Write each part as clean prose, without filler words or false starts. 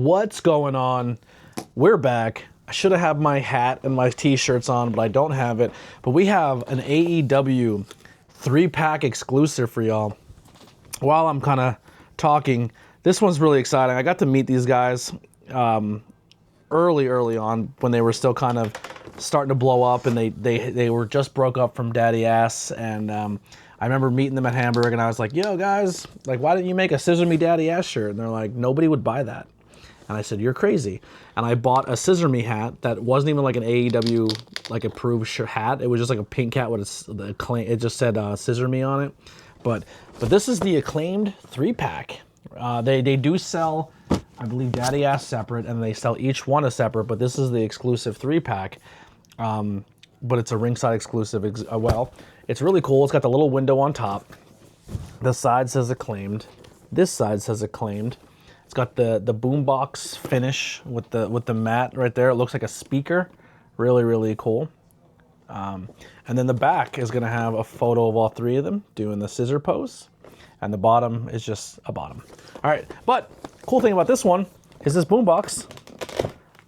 What's going on? We're back. I should have had my hat and my t-shirts on, but I don't have it. But we have an AEW 3-pack exclusive for y'all. While I'm kind of talking, this one's really exciting. I got to meet these guys early on when they were still kind of starting to blow up, and they were just broke up from Daddy Ass, and I remember meeting them at Hamburg, and I was like, yo guys, like, why didn't you make a Scissor Me Daddy Ass shirt? And they're like, nobody would buy that. And I said, you're crazy. And I bought a Scissor Me hat that wasn't even like an AEW like approved hat. It was just like a pink hat with it just said Scissor Me on it. But this is the Acclaimed 3-pack. They do sell, I believe, Daddy Ass separate, and they sell each one as separate, but this is the exclusive 3-pack. But it's a Ringside exclusive. Well, it's really cool. It's got the little window on top. The side says Acclaimed. This side says Acclaimed. It's got the boombox finish with the mat right there. It looks like a speaker. Really cool. And then the back is going to have a photo of all three of them doing the scissor pose. And the bottom is just a bottom. All right, but cool thing about this one is this boombox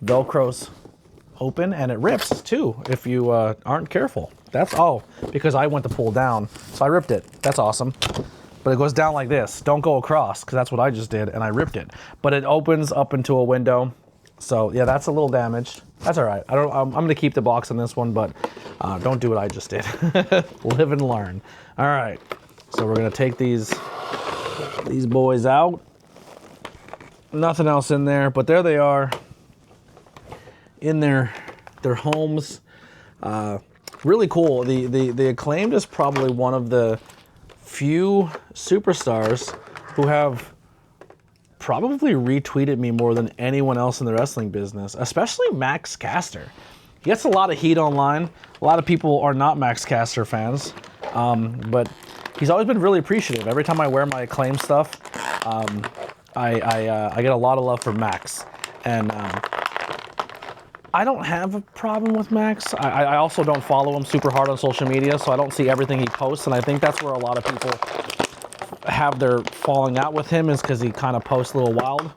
Velcros open, and it rips too if you aren't careful. That's all because I went to pull down, so I ripped it. That's awesome. But it goes down like this. Don't go across, because that's what I just did, and I ripped it. But it opens up into a window. So yeah, that's a little damaged. That's all right. I'm gonna keep the box on this one, but don't do what I just did. Live and learn. All right. So we're gonna take these boys out. Nothing else in there, but there they are in their homes. Really cool. The Acclaimed is probably one of the few superstars who have probably retweeted me more than anyone else in the wrestling business, especially Max Caster. He gets a lot of heat online. A lot of people are not Max Caster fans, but he's always been really appreciative. Every time I wear my Acclaim stuff, I get a lot of love from Max. And I don't have a problem with Max. I also don't follow him super hard on social media, so I don't see everything he posts, and I think that's where a lot of people have their falling out with him, is because he kind of posts a little wild.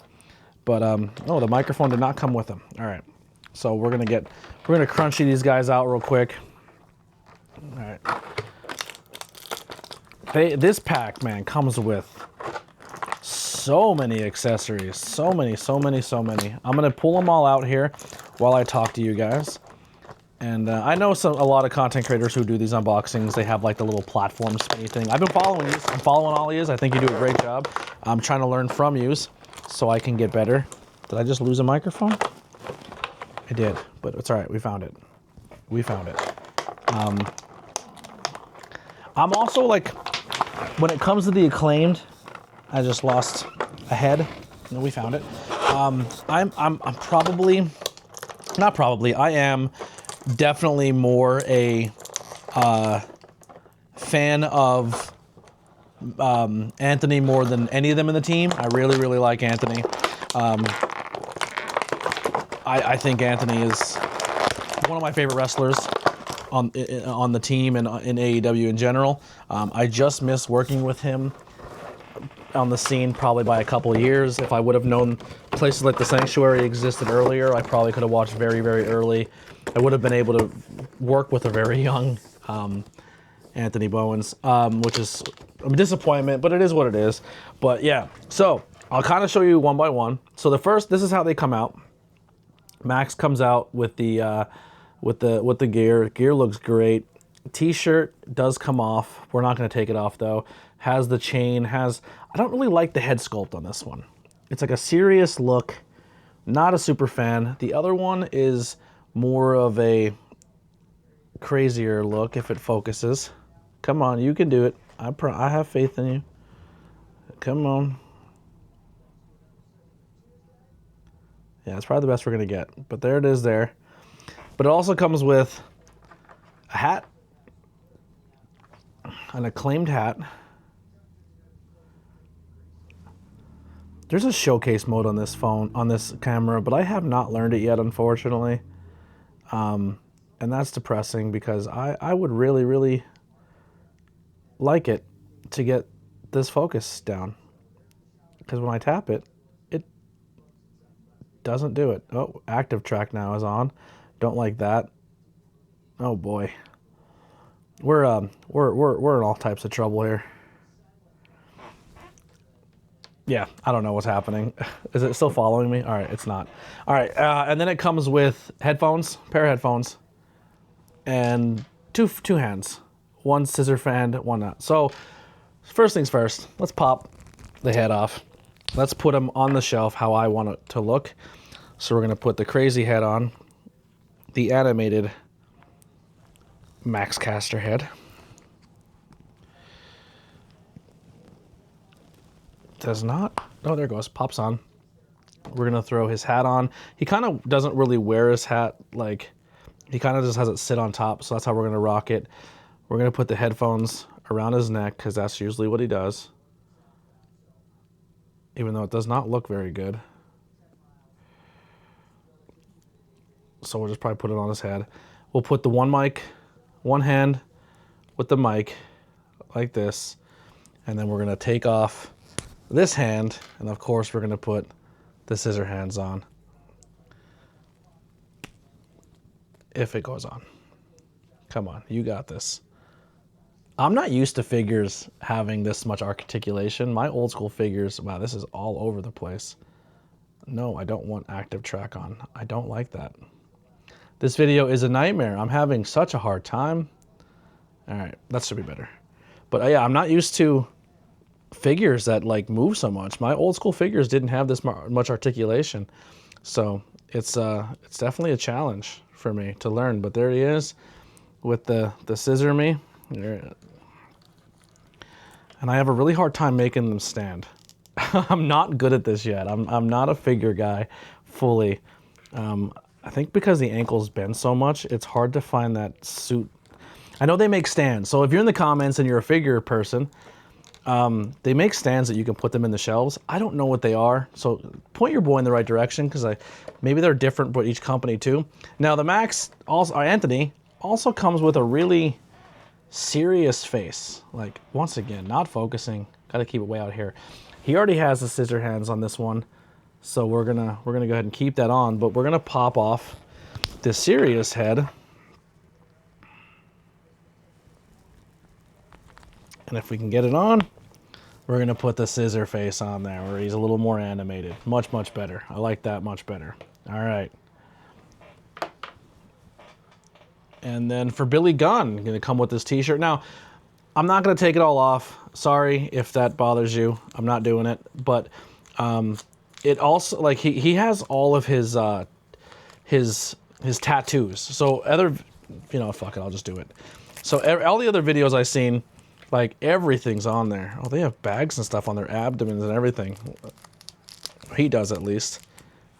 But oh, the microphone did not come with him. All right, so we're gonna crunchy these guys out real quick. All right, this pack, man, comes with so many accessories, so many. I'm gonna pull them all out here while I talk to you guys. And I know a lot of content creators who do these unboxings, they have like the little platform spinny thing. I've been following these. I'm following all these. I think you do a great job. I'm trying to learn from yous so I can get better. Did I just lose a microphone? I did, but it's all right. We found it. I'm also like, when it comes to the Acclaimed, I just lost a head. No, we found it. I am definitely more a fan of Anthony more than any of them in the team. I really like Anthony. I think Anthony is one of my favorite wrestlers on the team and in AEW in general. I just miss working with him on the scene probably by a couple of years. If I would have known places like the Sanctuary existed earlier, I probably could have watched very early. I would have been able to work with a very young Anthony Bowens, which is a disappointment, but it is what it is. But yeah, so I'll kind of show you one by one. So this is how they come out. Max comes out with the gear. Gear looks great. T-shirt does come off. We're not going to take it off though. Has the chain, I don't really like the head sculpt on this one. It's like a serious look. Not a super fan. The other one is more of a crazier look if it focuses. Come on, you can do it. I have faith in you. Come on. Yeah, it's probably the best we're going to get. But there it is there. But it also comes with a hat. An Acclaimed hat. There's a showcase mode on this camera, but I have not learned it yet, unfortunately. And that's depressing because I would really like it to get this focus down. Because when I tap it, doesn't do it. Oh, active track now is on. Don't like that. Oh boy. We're in all types of trouble here. Yeah, I don't know what's happening. Is it still following me? All right, it's not. All right, and then it comes with headphones, pair of headphones, and two hands. One scissor fan, one not. So first things first, let's pop the head off. Let's put them on the shelf how I want it to look. So we're going to put the crazy head on, the animated Max Caster head. Does not. Oh, there it goes. Pops on. We're going to throw his hat on. He kind of doesn't really wear his hat. Like, he kind of just has it sit on top. So that's how we're going to rock it. We're going to put the headphones around his neck because that's usually what he does. Even though it does not look very good. So we'll just probably put it on his head. We'll put the one mic, one hand with the mic like this. And then we're going to take off this hand, and of course we're going to put the scissor hands on. If it goes on. Come on, you got this. I'm not used to figures having this much articulation. My old school figures, wow, this is all over the place. No, I don't want active track on. I don't like that. This video is a nightmare. I'm having such a hard time. All right, that should be better. But yeah, I'm not used to figures that like move so much. My old school figures didn't have this much articulation, so it's definitely a challenge for me to learn. But there he is with the scissor me, and I have a really hard time making them stand. I'm not good at this yet. I'm not a figure guy fully. I think because the ankles bend so much, it's hard to find that suit. I know they make stands, so if you're in the comments and you're a figure person, they make stands that you can put them in the shelves. I don't know what they are, so point your boy in the right direction because maybe they're different for each company too. Now the Max, Anthony, also comes with a really serious face. Like, once again, not focusing. Got to keep it way out here. He already has the scissor hands on this one, so we're gonna go ahead and keep that on. But we're gonna pop off this serious head. And if we can get it on, we're going to put the scissor face on there where he's a little more animated. Much, much better. I like that much better. All right. And then for Billy Gunn, going to come with this t-shirt. Now, I'm not going to take it all off. Sorry if that bothers you. I'm not doing it. But it also, like, he has all of his tattoos. So fuck it, I'll just do it. So all the other videos I've seen, like, everything's on there. Oh, they have bags and stuff on their abdomens and everything. He does, at least.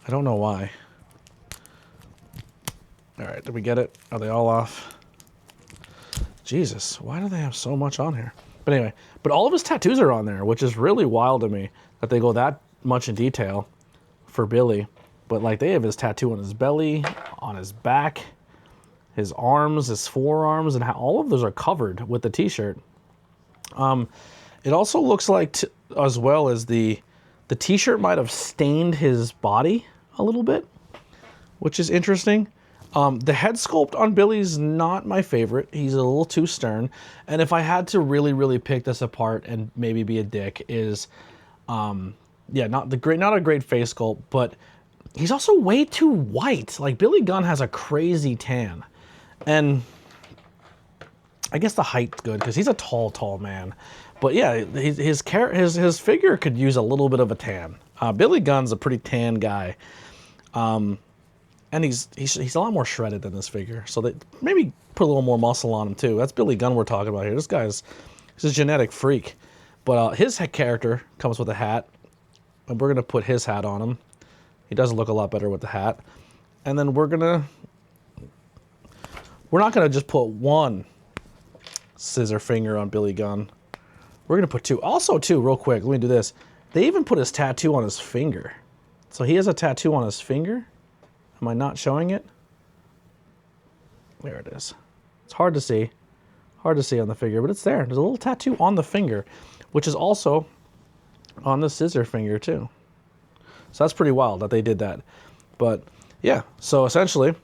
I don't know why. All right, did we get it? Are they all off? Jesus, why do they have so much on here? But anyway, but all of his tattoos are on there, which is really wild to me that they go that much in detail for Billy. But, like, they have his tattoo on his belly, on his back, his arms, his forearms, and all of those are covered with the t-shirt. It also looks like, as well as the t-shirt might have stained his body a little bit, which is interesting. The head sculpt on Billy's not my favorite. He's a little too stern. And if I had to really, really pick this apart and maybe be a dick, is, not a great face sculpt, but he's also way too white. Like, Billy Gunn has a crazy tan. And I guess the height's good because he's a tall man. But yeah, his figure could use a little bit of a tan. Billy Gunn's a pretty tan guy. And he's a lot more shredded than this figure. So they maybe put a little more muscle on him too. That's Billy Gunn we're talking about here. This guy's he's a genetic freak. But his character comes with a hat. And we're going to put his hat on him. He does look a lot better with the hat. And then we're not going to just put one scissor finger on Billy Gunn. We're going to put two. Also, too, real quick, let me do this. They even put his tattoo on his finger. So he has a tattoo on his finger. Am I not showing it? There it is. It's hard to see. Hard to see on the figure, but it's there. There's a little tattoo on the finger, which is also on the scissor finger, too. So that's pretty wild that they did that. But yeah, so essentially,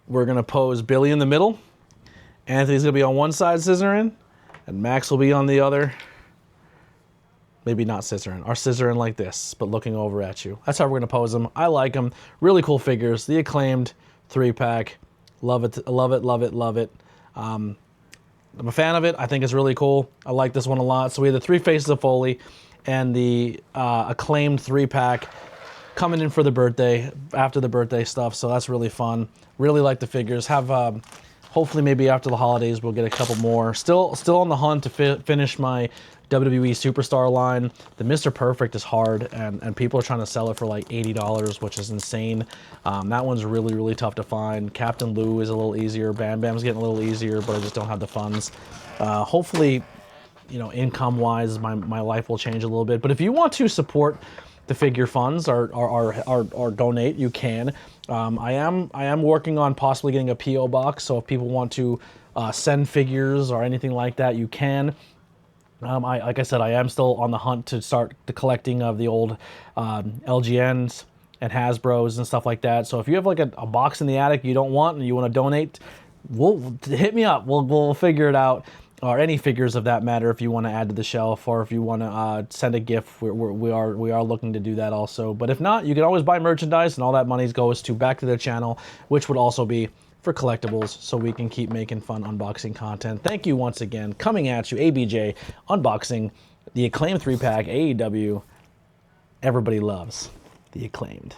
we're going to pose Billy in the middle. Anthony's going to be on one side scissoring, and Max will be on the other. Maybe not scissoring, or scissoring like this, but looking over at you. That's how we're going to pose them. I like them. Really cool figures. The Acclaimed 3-pack. Love it, love it, love it, love it. I'm a fan of it. I think it's really cool. I like this one a lot. So we have the 3 Faces of Foley and the Acclaimed 3-pack coming in for the birthday, after the birthday stuff. So that's really fun. Really like the figures. Have hopefully maybe after the holidays we'll get a couple more. Still on the hunt to finish my WWE Superstar line. The Mr. Perfect is hard, and people are trying to sell it for like $80, which is insane. That one's really, really tough to find. Captain Lou is a little easier. Bam Bam's getting a little easier, but I just don't have the funds. Hopefully, you know, income-wise, my life will change a little bit. But if you want to support the figure funds or donate, you can. I am working on possibly getting a P.O. box, so if people want to send figures or anything like that, you can. Like I said, I am still on the hunt to start the collecting of the old LGNs and Hasbros and stuff like that. So if you have like a box in the attic you don't want and you want to donate, hit me up. We'll figure it out. Or any figures of that matter if you want to add to the shelf, or if you want to send a gift, we are looking to do that also. But if not, you can always buy merchandise, and all that money goes back to their channel, which would also be for collectibles, so we can keep making fun unboxing content. Thank you once again. Coming at you, ABJ, unboxing the Acclaimed 3-pack AEW. Everybody loves the Acclaimed.